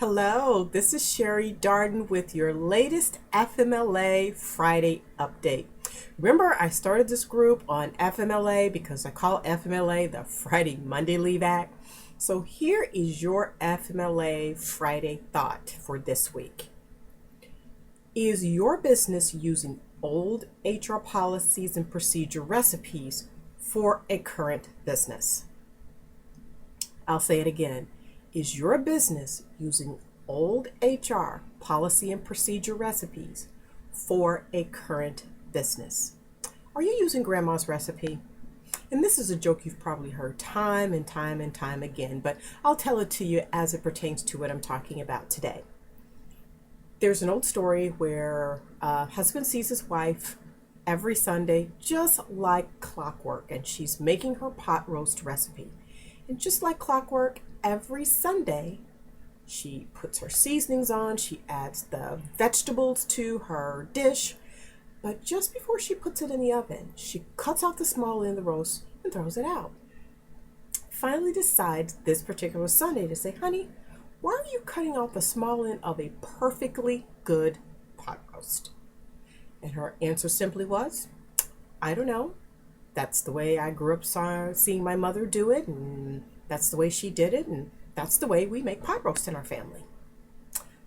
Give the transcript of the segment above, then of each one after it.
Hello, this is Sherry Darden with your latest FMLA Friday update. Remember, I started this group on FMLA because I call FMLA the Friday Monday Leave Act. So here is your FMLA Friday thought for this week. Is your business using old HR policies and procedure recipes for a current business? I'll say it again. Is your business using old HR policy and procedure recipes for a current business? Are you using grandma's recipe? And this is a joke you've probably heard time and time and time again, but I'll tell it to you as it pertains to what I'm talking about today. There's an old story where a husband sees his wife every Sunday just like clockwork, and she's making her pot roast recipe. And just like clockwork, every Sunday, she puts her seasonings on, she adds the vegetables to her dish, but just before she puts it in the oven, she cuts off the small end of the roast and throws it out. Finally decides this particular Sunday to say, honey, why are you cutting off the small end of a perfectly good pot roast? And her answer simply was, I don't know. That's the way I grew up seeing my mother do it, and that's the way she did it, and that's the way we make pot roast in our family.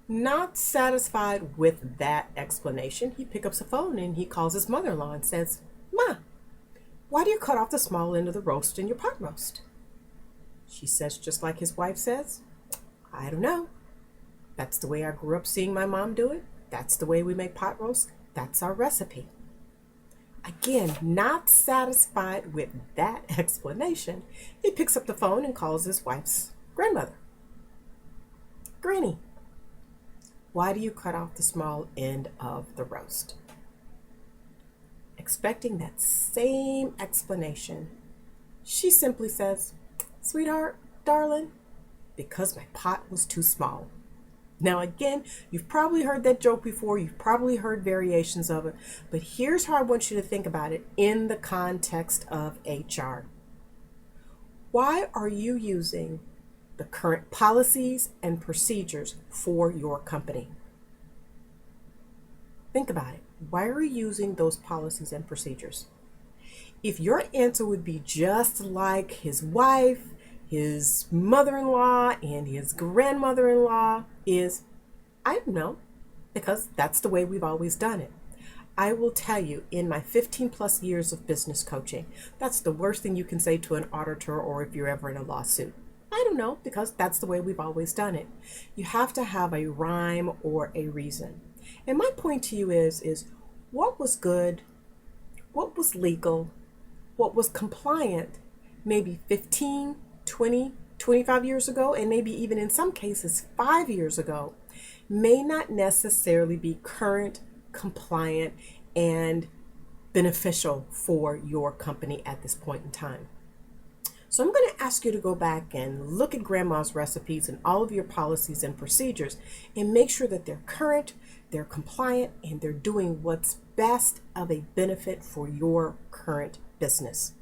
Not satisfied with that explanation, he picks up the phone and he calls his mother-in-law and says, Ma, why do you cut off the small end of the roast in your pot roast? She says, just like his wife says, I don't know. That's the way I grew up seeing my mom do it. That's the way we make pot roast. That's our recipe. Again, not satisfied with that explanation, he picks up the phone and calls his wife's grandmother. Granny, why do you cut off the small end of the roast? Expecting that same explanation, she simply says, Sweetheart, darling, because my pot was too small. Now again, you've probably heard that joke before, you've probably heard variations of it, but here's how I want you to think about it in the context of HR. Why are you using the current policies and procedures for your company? Think about it. Why are you using those policies and procedures? If your answer would be just like his wife, his mother-in-law, and his grandmother-in-law is, I don't know, because that's the way we've always done it. I will tell you, in my 15 plus years of business coaching, that's the worst thing you can say to an auditor or if you're ever in a lawsuit. I don't know, because that's the way we've always done it. You have to have a rhyme or a reason. And my point to you is what was good, what was legal, what was compliant, maybe 15, 20, 25 years ago, and maybe even in some cases 5 years ago, may not necessarily be current, compliant, and beneficial for your company at this point in time. So I'm going to ask you to go back and look at grandma's recipes and all of your policies and procedures and make sure that they're current, they're compliant, and they're doing what's best of a benefit for your current business.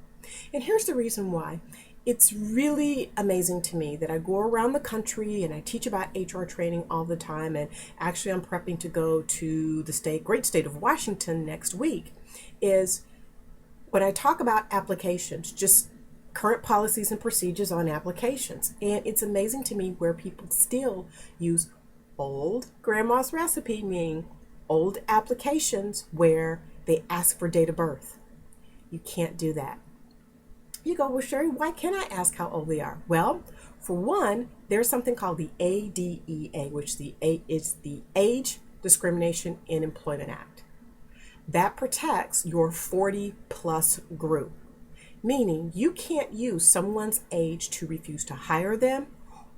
And here's the reason why. It's really amazing to me that I go around the country and I teach about HR training all the time. And actually, I'm prepping to go to the great state of Washington next week. Is when I talk about applications, just current policies and procedures on applications. And it's amazing to me where people still use old grandma's recipe, meaning old applications where they ask for date of birth. You can't do that. You go, well, Sherry, why can't I ask how old they are? Well, for one, there's something called the ADEA, which is the Age Discrimination in Employment Act. That protects your 40 plus group, meaning you can't use someone's age to refuse to hire them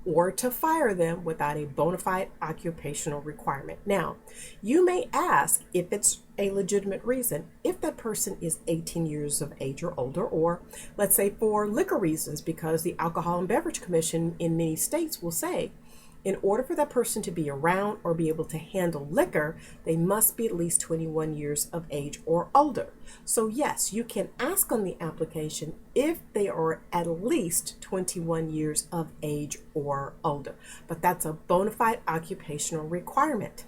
or to fire them without a bona fide occupational requirement. Now, you may ask if it's a legitimate reason, if that person is 18 years of age or older, or let's say for liquor reasons, because the Alcohol and Beverage Commission in many states will say, In order for that person to be around or be able to handle liquor, they must be at least 21 years of age or older. So yes, you can ask on the application if they are at least 21 years of age or older, but that's a bona fide occupational requirement.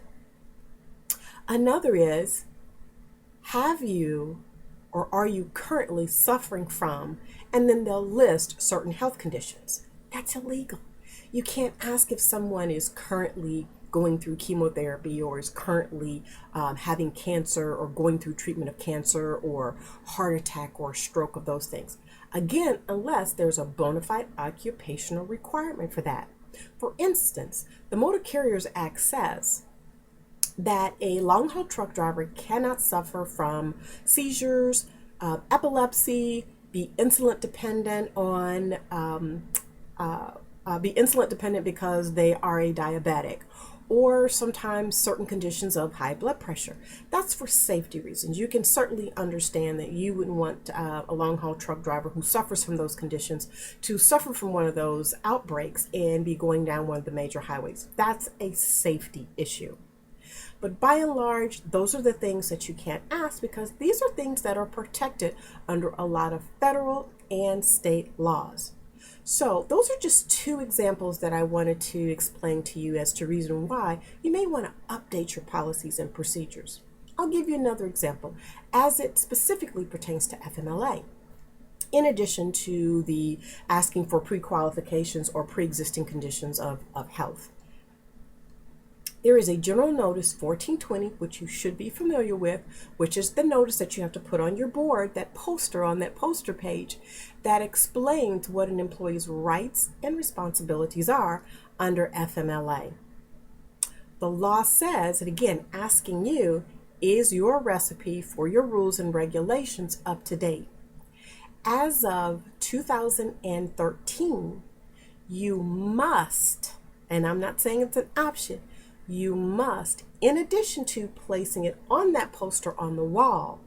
Another is, have you or are you currently suffering from, and then they'll list certain health conditions. That's illegal. You can't ask if someone is currently going through chemotherapy or is currently having cancer or going through treatment of cancer or heart attack or stroke, of those things. Again, unless there's a bona fide occupational requirement for that. For instance, the Motor Carriers Act says that a long-haul truck driver cannot suffer from seizures, epilepsy, be insulin dependent because they are a diabetic, or sometimes certain conditions of high blood pressure. That's for safety reasons. You can certainly understand that you wouldn't want a long-haul truck driver who suffers from those conditions to suffer from one of those outbreaks and be going down one of the major highways. That's a safety issue. But by and large, those are the things that you can't ask because these are things that are protected under a lot of federal and state laws. So those are just two examples that I wanted to explain to you as to reason why you may want to update your policies and procedures. I'll give you another example as it specifically pertains to FMLA. In addition to the asking for pre-qualifications or pre-existing conditions of health. There is a General Notice 1420, which you should be familiar with, which is the notice that you have to put on your board, that poster on that poster page that explains what an employee's rights and responsibilities are under FMLA. The law says, and again, asking you, is your recipe for your rules and regulations up to date? As of 2013, you must, and I'm not saying it's an option, you must, in addition to placing it on that poster on the wall,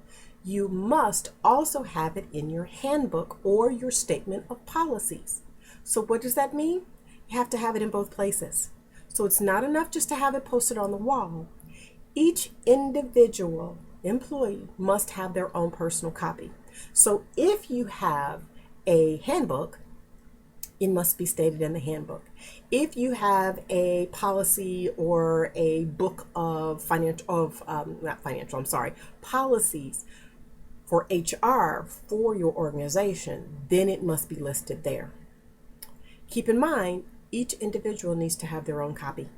you must also have it in your handbook or your statement of policies. So what does that mean? You have to have it in both places. So it's not enough just to have it posted on the wall. Each individual employee must have their own personal copy. So if you have a handbook, it must be stated in the handbook. If you have a policy or a book of policies for HR for your organization, then it must be listed there. Keep in mind, each individual needs to have their own copy.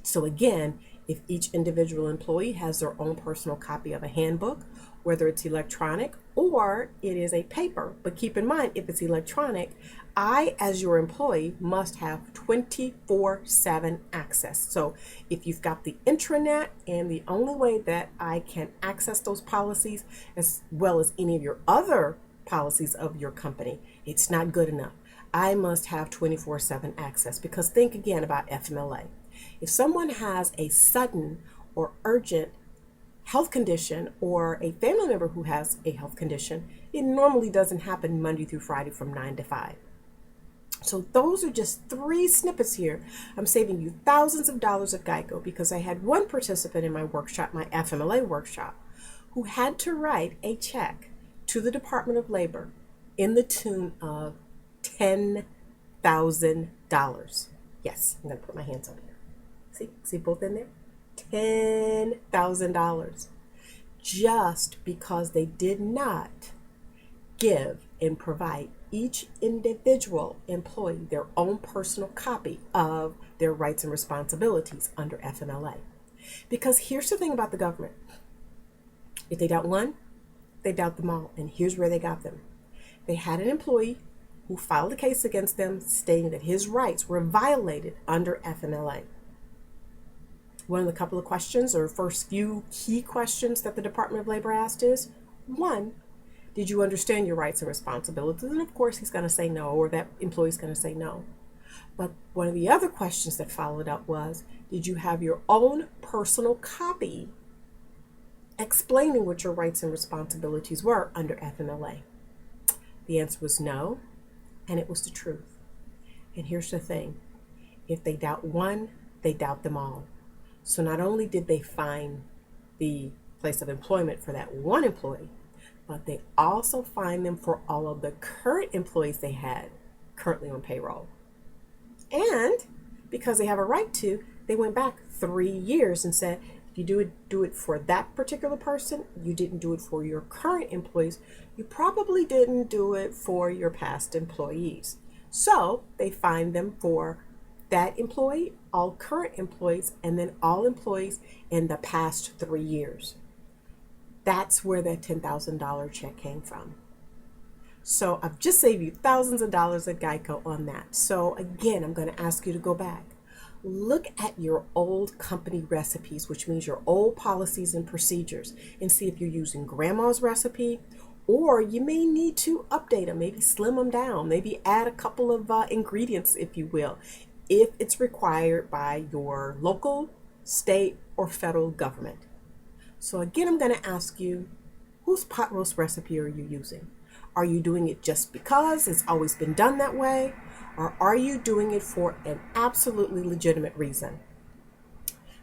So again, if each individual employee has their own personal copy of a handbook, whether it's electronic or it is a paper, but keep in mind, if it's electronic, I, as your employee, must have 24/7 access. So if you've got the intranet, and the only way that I can access those policies, as well as any of your other policies of your company, it's not good enough. I must have 24/7 access, because think again about FMLA. If someone has a sudden or urgent health condition or a family member who has a health condition, it normally doesn't happen Monday through Friday from 9 to 5. So those are just 3 snippets here. I'm saving you thousands of dollars at Geico, because I had one participant in my workshop, my FMLA workshop, who had to write a check to the Department of Labor in the tune of $10,000. Yes, I'm going to put my hands up here. See both in there? $10,000. Just because they did not give and provide each individual employee their own personal copy of their rights and responsibilities under FMLA. Because here's the thing about the government. If they doubt one, they doubt them all. And here's where they got them. They had an employee who filed a case against them stating that his rights were violated under FMLA. One of the couple of questions, or first few key questions that the Department of Labor asked is, 1, did you understand your rights and responsibilities? And of course, he's going to say no, or that employee's going to say no. But one of the other questions that followed up was, did you have your own personal copy explaining what your rights and responsibilities were under FMLA? The answer was no, and it was the truth. And here's the thing. If they doubt one, they doubt them all. So not only did they find the place of employment for that one employee, but they also fined them for all of the current employees they had currently on payroll. And because they have a right to, they went back 3 years and said, if you do it for that particular person, you didn't do it for your current employees, you probably didn't do it for your past employees. So they fined them for that employee, all current employees, and then all employees in the past 3 years. That's where that $10,000 check came from. So I've just saved you thousands of dollars at Geico on that. So again, I'm going to ask you to go back. Look at your old company recipes, which means your old policies and procedures, and see if you're using grandma's recipe, or you may need to update them, maybe slim them down, maybe add a couple of ingredients, if you will, if it's required by your local, state, or federal government. So again, I'm going to ask you, whose pot roast recipe are you using? Are you doing it just because it's always been done that way? Or are you doing it for an absolutely legitimate reason?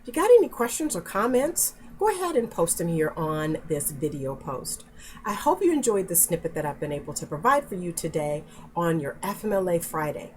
If you got any questions or comments, go ahead and post them here on this video post. I hope you enjoyed the snippet that I've been able to provide for you today on your FMLA Friday.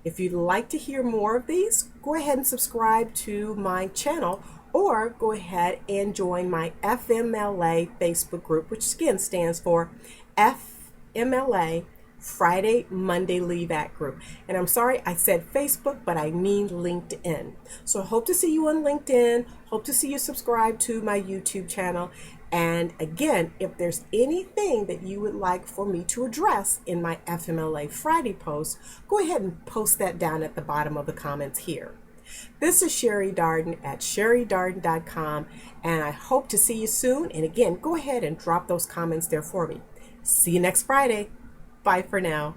If you'd like to hear more of these, go ahead and subscribe to my channel, or go ahead and join my FMLA Facebook group, which again stands for FMLA Friday Monday Leave Act group. And I'm sorry I said Facebook, but I mean LinkedIn. So I hope to see you on LinkedIn, hope to see you subscribe to my YouTube channel. And again, if there's anything that you would like for me to address in my FMLA Friday post, go ahead and post that down at the bottom of the comments here. This is Sherry Darden at sherrydarden.com, and I hope to see you soon. And again, go ahead and drop those comments there for me. See you next Friday. Bye for now.